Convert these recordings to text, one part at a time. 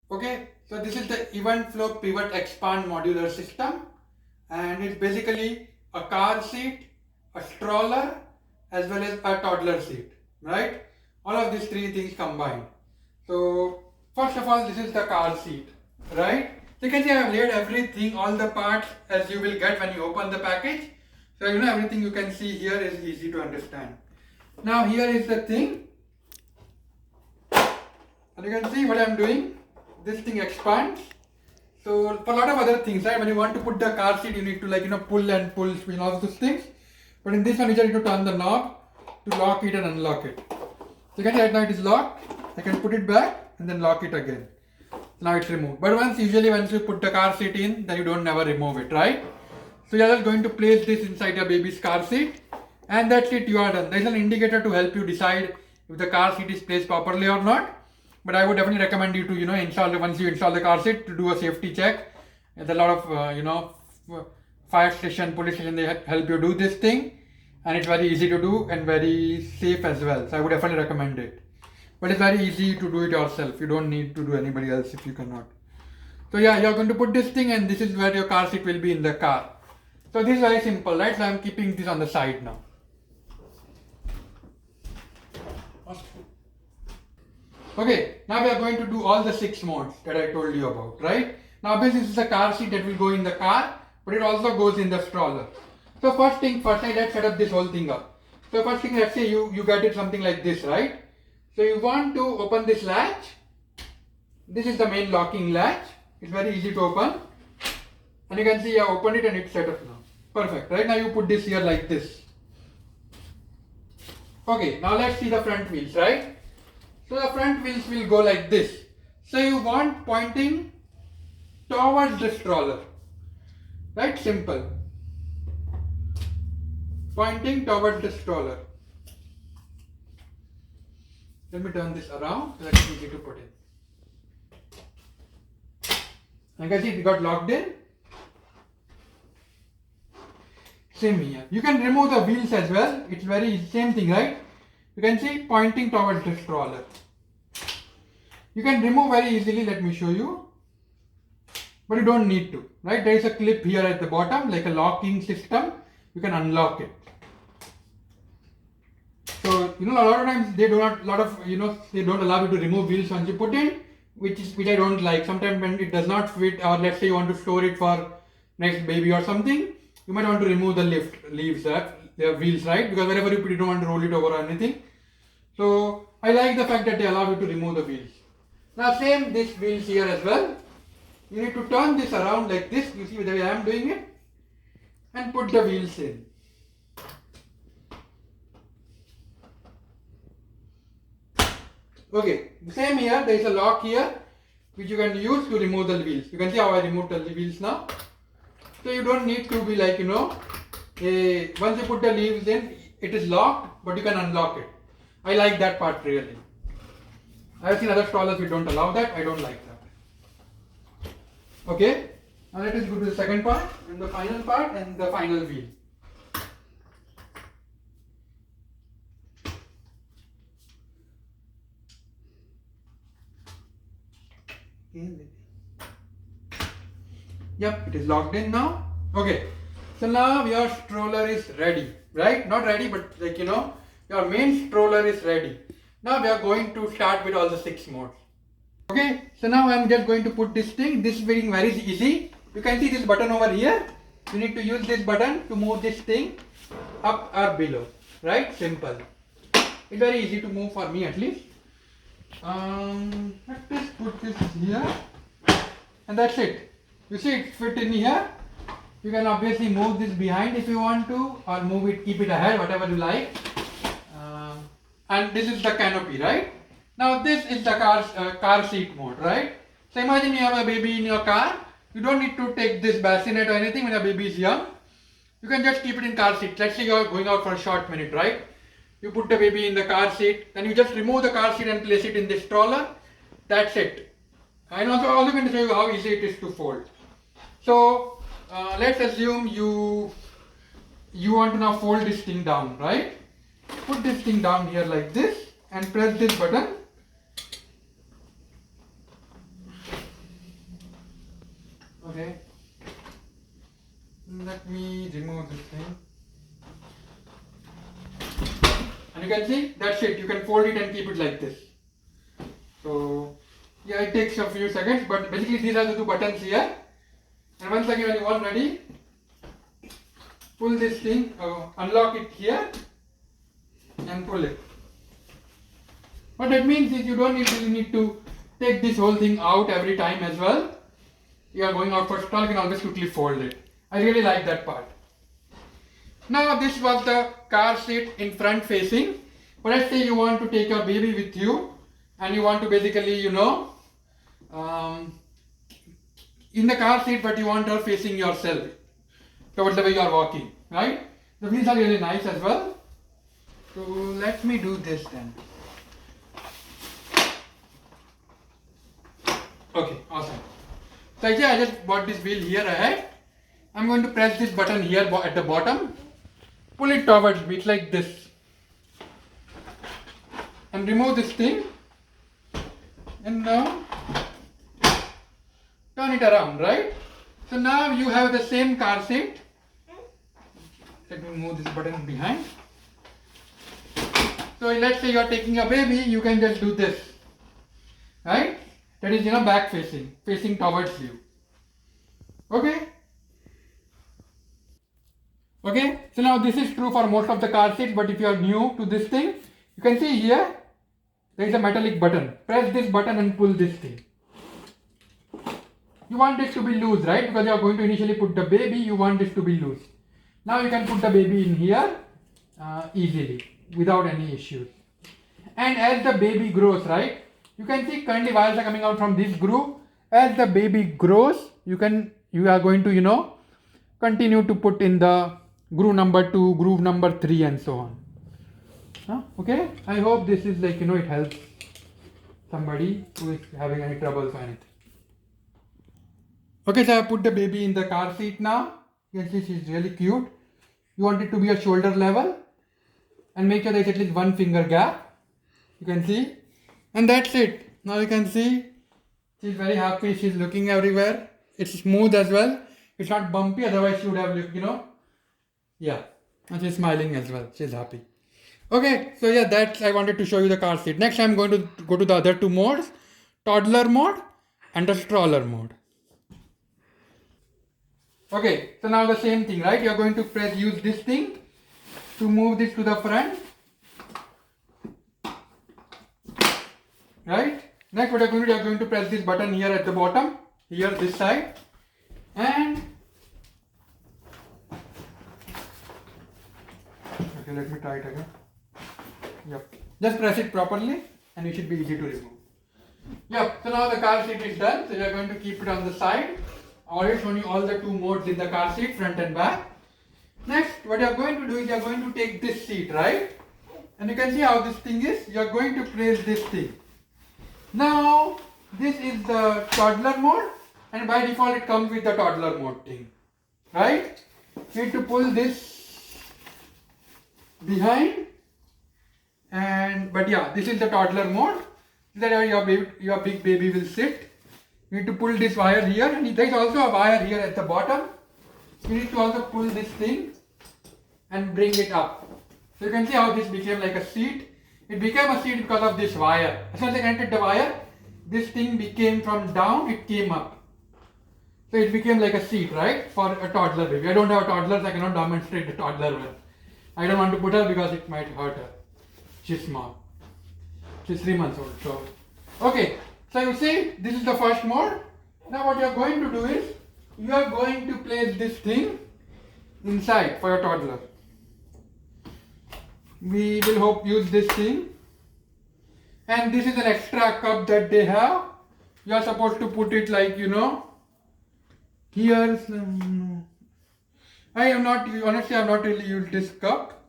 Okay, so this is the event flow pivot expand modular system, and it's basically a car seat, a stroller, as well as a toddler seat, right? All of these three things combined. So first of all, this is the car seat, right? So you can see I have laid everything, all the parts as you will get when you open the package. So everything you can see here is easy to understand. Now here is the thing, and you can see what I am doing. This thing expands. So for a lot of other things, right? When you want to put the car seat, you need to pull and pull, all of those things. But in this one, you just need to turn the knob to lock it and unlock it. So you can see right now it is locked. I can put it back and then lock it again. Now it's removed. But once you put the car seat in, then you don't never remove it, right? So you're just going to place this inside your baby's car seat, and that's it. You are done. There's an indicator to help you decide if the car seat is placed properly or not. But I would definitely recommend you to install, once you install the car seat, to do a safety check. There's a lot of fire station, police station, they help you do this thing, and it's very easy to do and very safe as well. So I would definitely recommend it. But it's very easy to do it yourself. You don't need to do anybody else if you cannot. So yeah, you're going to put this thing, and this is where your car seat will be in the car. So this is very simple, right? So I'm keeping this on the side now. Okay, now we are going to do all the 6 modes that I told you about, right? Now obviously this is the car seat that will go in the car, but it also goes in the stroller. So first thing first, let's set up this whole thing up. So first thing, let's say you get it something like this, right? So you want to open this latch. This is the main locking latch. It's very easy to open. And you can see I opened it and it's set up now. Perfect, right? Now you put this here like this. Okay, now let's see the front wheels, right? So the front wheels will go like this. So you want pointing towards the stroller, right? Simple. Pointing towards the stroller. Let me turn this around so that's easy to put in. You can see it got locked in. Same here. You can remove the wheels as well. It's very same thing, right? You can see pointing towards the stroller. You can remove very easily, let me show you. But you don't need to, right? There is a clip here at the bottom, like a locking system. You can unlock it. So, a lot of times they do not, they don't allow you to remove wheels once you put in, which I don't like. Sometimes when it does not fit, or let's say you want to store it for next baby or something, you might want to remove the leaves, their wheels, right? Because wherever you put it, you don't want to roll it over or anything. So I like the fact that they allow you to remove the wheels. Now same this wheels here as well. You need to turn this around like this. You see the way I am doing it, and put the wheels in. Okay, same here. There is a lock here which you can use to remove the wheels. You can see how I removed the wheels now. So you don't need to be like, once you put the leaves in, it is locked, but you can unlock it. I like that part really. I have seen other strollers which don't allow that. I don't like that. Okay, now let us go to the second part and the final part and the final wheel. Yep, it is locked in now. Okay, so now your stroller is ready, right? Not ready, but your main stroller is ready. Now we are going to start with all the 6 modes. Okay, so now I am just going to put this thing. This is very easy. You can see this button over here. You need to use this button to move this thing up or below, right? Simple. It's very easy to move for me at least. Let's just put this here, and that's it. You see it fit in here. You can obviously move this behind if you want to, or move it, keep it ahead, whatever you like. And this is the canopy, right? Now this is the car seat mode, right? So imagine you have a baby in your car. You don't need to take this bassinet or anything when your baby is young. You can just keep it in car seat. Let's say you are going out for a short minute, right? You put the baby in the car seat, then you just remove the car seat and place it in this stroller. That's it. And also going to show you how easy it is to fold. So let's assume you want to now fold this thing down, right? Put this thing down here like this and press this button. Okay. Let me remove this thing. And you can see, that's it. You can fold it and keep it like this. So, yeah, it takes a few seconds, but basically these are the two buttons here. And once again, when you want ready, pull this thing, unlock it here and pull it. What that means is you don't really need to take this whole thing out every time as well. You are going out for stall, you can always quickly fold it. I really like that part. Now this was the car seat in front facing. But let's say you want to take your baby with you and you want to basically, in the car seat, but you want her facing yourself towards the way you are walking, right? The wheels are really nice as well. So let me do this then. Okay, awesome. So I just bought this wheel here ahead. I'm going to press this button here at the bottom. Pull it towards me, it's like this. And remove this thing. And now turn it around, right? So now you have the same car seat. Let me move this button behind. So let's say you are taking a baby, you can just do this, right? That is, back facing towards you. Okay? Okay, so now this is true for most of the car seats, but if you are new to this thing, you can see here, there is a metallic button. Press this button and pull this thing. You want this to be loose, right? Because you are going to initially put the baby, you want this to be loose. Now you can put the baby in here easily, without any issues. And as the baby grows, right? You can see currently wires are coming out from this groove. As the baby grows, you are going to, continue to put in the groove number 2, groove number 3 and so on. Okay, I hope this is it helps somebody who is having any troubles or anything. Okay, so I put the baby in the car seat now. You can see she's really cute. You want it to be a shoulder level and make sure there is at least 1 finger gap. You can see, and that's it. Now you can see she's very happy. She's looking everywhere. It's smooth as well. It's not bumpy, otherwise she would have, yeah. And she's smiling as well. She's happy. Okay, so yeah, that's I wanted to show you the car seat. Next, I'm going to go to the other 2 modes, toddler mode and the stroller mode. Okay, so now the same thing, right? You're going to use this thing to move this to the front. Right? Next, what you're going to press this button here at the bottom, here this side, and okay, let me try it again. Yep, just press it properly, and it should be easy to remove. Yep. So now the car seat is done. So you're going to keep it on the side. I already shown you all the 2 modes in the car seat, front and back. Next, what you're going to do is you're going to take this seat, right? And you can see how this thing is. You're going to place this thing. Now, this is the toddler mode, and by default it comes with the toddler mode thing, right? You need to pull this behind, but yeah, this is the toddler mode. That your big baby will sit. You need to pull this wire here, and there is also a wire here at the bottom. You need to also pull this thing and bring it up. So you can see how this became like a seat. It became a seat because of this wire. As soon as I connected the wire, this thing became from down, it came up. So it became like a seat, right? For a toddler baby. I don't have a toddler, so I cannot demonstrate the toddler one. I don't want to put her because it might hurt her. She's small. She's 3 months old. So, okay. So you see, this is the first mode. Now what you are going to do is, you are going to place this thing inside for your toddler. We will use this thing. And this is an extra cup that they have. You are supposed to put it like, here. Honestly, I have not really used this cup.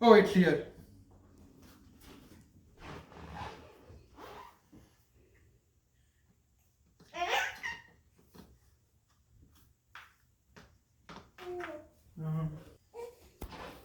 Oh, it's here.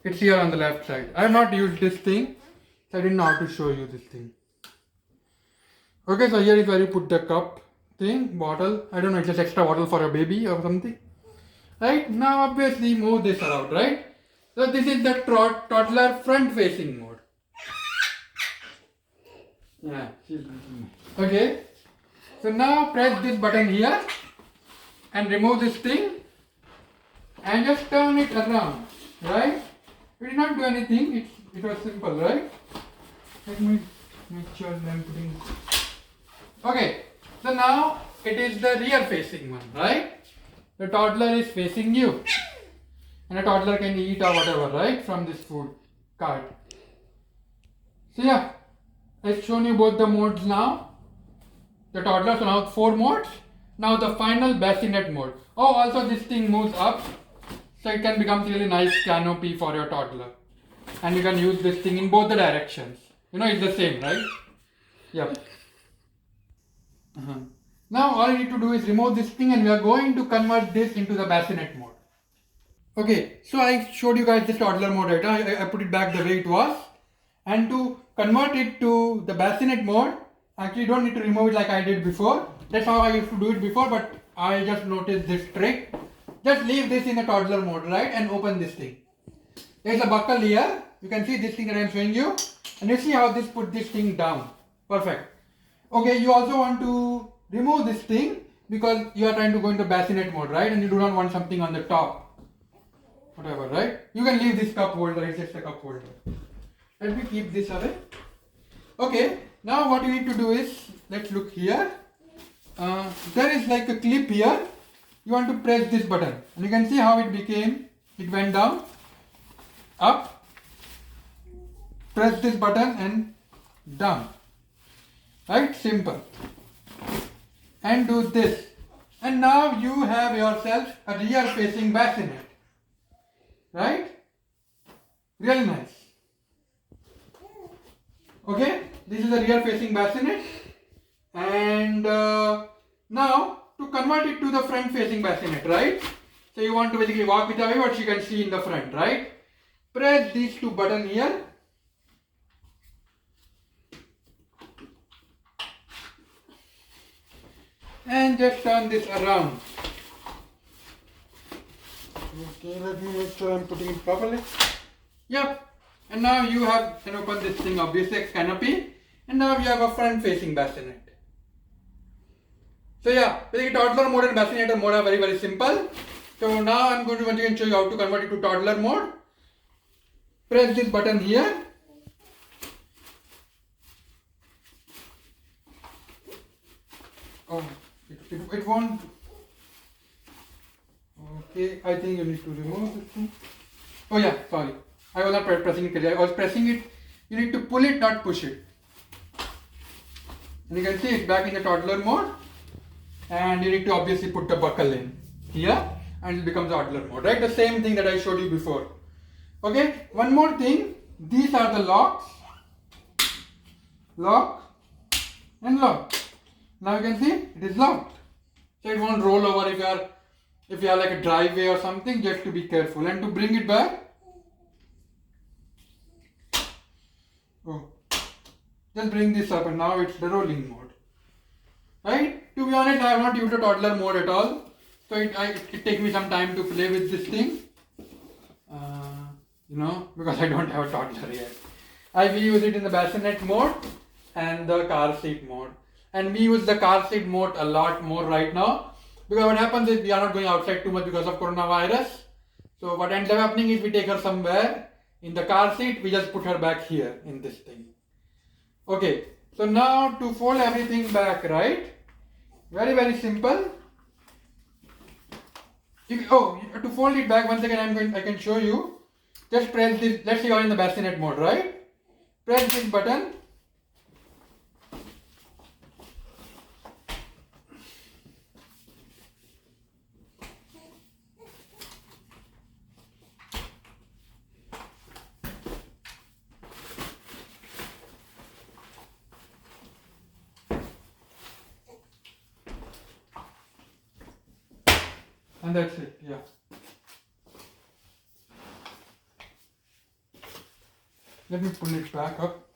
It's here on the left side. I have not used this thing, so I didn't know how to show you this thing. Okay, so here is where you put the cup thing, bottle. I don't know, it's just extra bottle for a baby or something. Right? Now obviously move this around, right? So this is the toddler front facing mode. Yeah. Okay. So now press this button here and remove this thing and just turn it around, right? We did not do anything, it was simple, right? Let me make sure I'm putting. Okay, so now it is the rear facing one, right? The toddler is facing you, and a toddler can eat or whatever, right, from this food cart. So yeah, I've shown you both the modes now. The toddler, so now 4 modes. Now the final bassinet mode. Oh, also this thing moves up, so it can become really nice canopy for your toddler. And you can use this thing in both the directions. You know, it's the same, right? Yep. Now all you need to do is remove this thing and we are going to convert this into the bassinet mode. Okay, so I showed you guys this toddler mode, right? I put it back the way it was. And to convert it to the bassinet mode, actually you don't need to remove it like I did before. That's how I used to do it before, but I just noticed this trick. Just leave this in the toddler mode, right? And open this thing. There's a buckle here. You can see this thing that I'm showing you. And you see how this put this thing down. Perfect. Okay, you also want to remove this thing because you are trying to go into bassinet mode, right? And you do not want something on the top. Whatever, right? You can leave this cup holder, it's just a cup holder. Let me keep this away. Okay, now what you need to do is, let's look here. There is like a clip here. You want to press this button. And you can see how it went down, up. Press this button and down. Right? Simple. And do this. And now you have yourself a rear facing bassinet. Right? Really nice. Okay? This is a rear facing bassinet. And now to convert it to the front facing bassinet, right? So you want to basically walk with the way what you can see in the front, right? Press these 2 buttons here. And just turn this around. Okay, let me make sure I'm putting it properly. Yep. And now you can open this thing, obviously, canopy. And now you have a front facing bassinet. So yeah, basically toddler mode and bassinet mode are very, very simple. So now I'm going to once again show you how to convert it to toddler mode. Press this button here. Oh, it won't. Okay, I think you need to remove this thing. Oh yeah, sorry. I was not pressing it correctly. I was pressing it. You need to pull it, not push it. And you can see it's back in the toddler mode. And you need to obviously put the buckle in here and it becomes toddler mode, right? The same thing that I showed you before. Okay, one more thing. These are the locks. Lock and lock. Now you can see it is locked. So it won't roll over if you are like a driveway or something, just to be careful. And to bring it back, just bring this up and now it's the rolling mode. Right? To be honest, I have not used a toddler mode at all. So it takes me some time to play with this thing. Because I don't have a toddler yet. I will use it in the bassinet mode and the car seat mode. And we use the car seat mode a lot more right now. Because what happens is we are not going outside too much because of coronavirus. So what ends up happening is we take her somewhere in the car seat, we just put her back here in this thing. Okay, so now to fold everything back, right? Very, very simple. To fold it back, once again I can show you. Just press this, let's say you are in the bassinet mode, right? Press this button. And that's it, yeah. Let me pull it back up.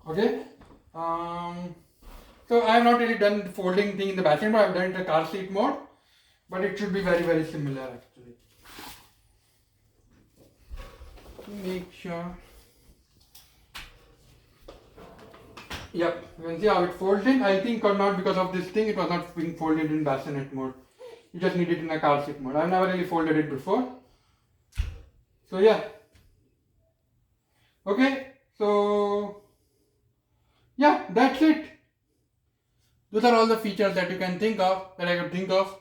Okay. So I have not really done the folding thing in the bassinet mode. I have done it in the car seat mode, but it should be very similar actually. Make sure. Yep, you can see how it folds in. I think or not because of this thing, it was not being folded in bassinet mode. You just need it in a car seat mode. I've never really folded it before. So yeah. Okay, so yeah, that's it. Those are all the features that you can think of, that I could think of.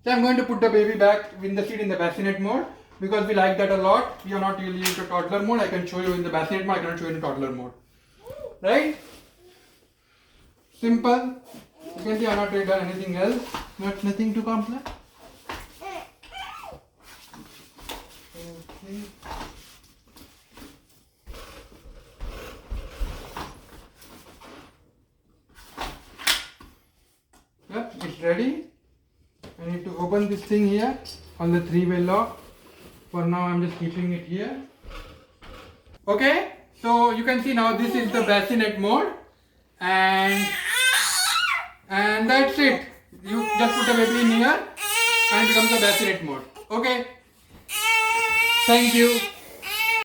So I'm going to put the baby back in the seat in the bassinet mode because we like that a lot. We are not really into toddler mode. I can show you in the bassinet mode, I cannot show you in toddler mode. Right? Simple. You can see I have not really done anything else. Nothing too complex. Okay. Yep, it's ready. I need to open this thing here on the three-way lock. For now, I'm just keeping it here. Okay, so you can see now this is the bassinet mode, and that's it. You just put the baby in here and it becomes the bassinet mode. Okay. Thank you.